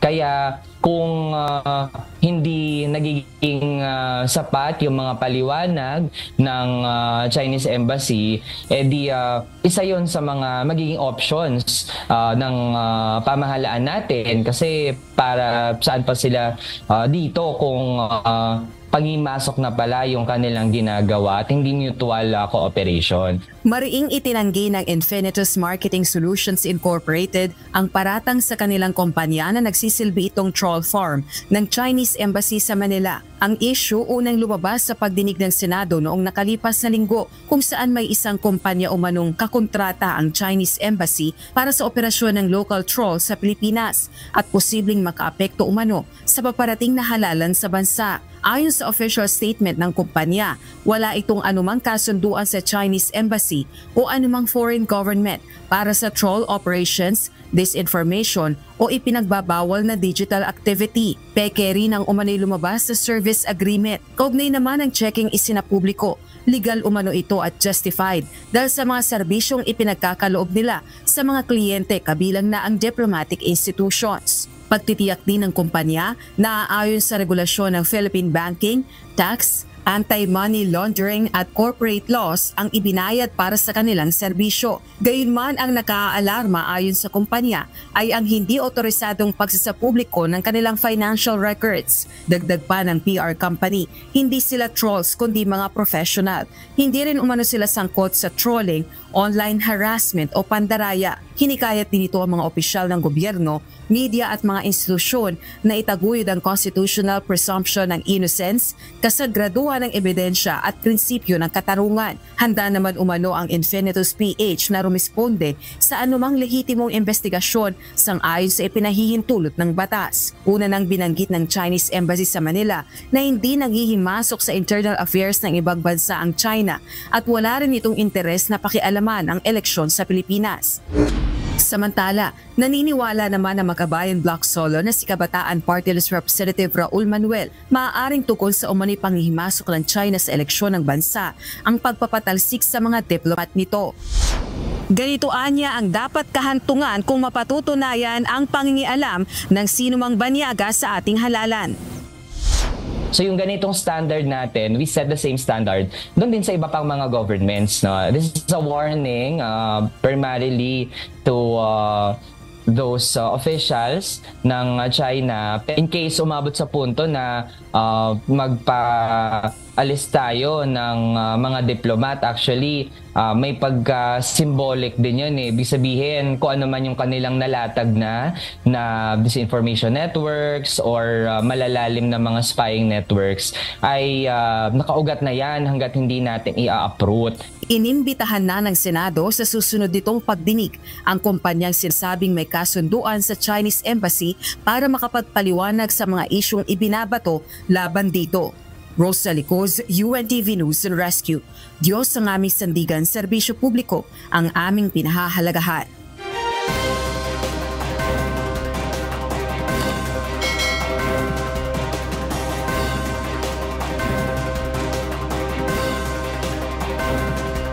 Kaya kung hindi nagiging sapat yung mga paliwanag ng Chinese Embassy, isa yon sa mga magiging options ng pamahalaan natin, kasi para saan pa sila dito kung panghimasok na pala yung kanilang ginagawa at hindi mutual cooperation. Mariing itinanggi ng Infinitus Marketing Solutions Incorporated ang paratang sa kanilang kumpanya na nagsisilbi itong troll farm ng Chinese Embassy sa Manila. Ang issue unang lumabas sa pagdinig ng Senado noong nakalipas na linggo, kung saan may isang kumpanya umanong kakontrata ang Chinese Embassy para sa operasyon ng local troll sa Pilipinas at posibleng makaapekto umano sa paparating na halalan sa bansa. Ayon sa official statement ng kumpanya, wala itong anumang kasunduan sa Chinese Embassy o anumang foreign government para sa troll operations, disinformation o ipinagbabawal na digital activity. Peke rin ang umano'y lumabas sa service agreement. Kaugnay naman ang checking isinapubliko. Legal umano ito at justified dahil sa mga serbisyong ipinagkakaloob nila sa mga kliyente, kabilang na ang diplomatic institutions. Pagtitiyak din ng kumpanya na ayon sa regulasyon ng Philippine Banking, Tax, Anti-Money Laundering at Corporate Laws ang ibinayad para sa kanilang serbisyo. Gayunman, ang nakaalarma ayon sa kumpanya ay ang hindi otorisadong pagsasapubliko ng kanilang financial records. Dagdag pa ng PR company, hindi sila trolls kundi mga professional. Hindi rin umano sila sangkot sa trolling, online harassment o pandaraya. Hinikayat din ito ang mga opisyal ng gobyerno, media at mga institusyon na itaguyod ang constitutional presumption ng innocence, kasagraduhan ng ebidensya at prinsipyo ng katarungan. Handa naman umano ang Infinitus PH na rumisponde sa anumang lehitimong investigasyon sang-ayon sa ipinahihintulot ng batas. Una nang binanggit ng Chinese Embassy sa Manila na hindi naghihimasok sa internal affairs ng ibang bansa ang China at wala rin itong interes na pakialaman ang eleksyon sa Pilipinas. Samantala, naniniwala naman ang Makabayan Block Solo na si Kabataan Party List Representative Raul Manuel maaaring tukol sa umano'y panghihimasok ng China sa eleksyon ng bansa ang pagpapatalsik sa mga diplomat nito. Ganito anya ang dapat kahantungan kung mapatutunayan ang pangingialam ng sinumang banyaga sa ating halalan. So yung ganitong standard natin, we set the same standard doon din sa iba pang mga governments. No? This is a warning primarily to those officials ng China in case umabot sa punto na magpa-alis tayo ng mga diplomat. Actually, may pagka-symbolic din yun eh. Ibig sabihin, kung ano man yung kanilang nalatag na disinformation networks or malalalim na mga spying networks ay nakaugat na yan hanggat hindi natin i-uproot. Inimbitahan na ng Senado sa susunod nitong pagdinig ang kumpanyang sinasabing may kasunduan sa Chinese Embassy para makapagpaliwanag sa mga isyung ibinabato laban dito. Rosa Licoz, UNTV News and Rescue. Diyos ang aming sandigan, serbisyo publiko ang aming pinahahalagahan.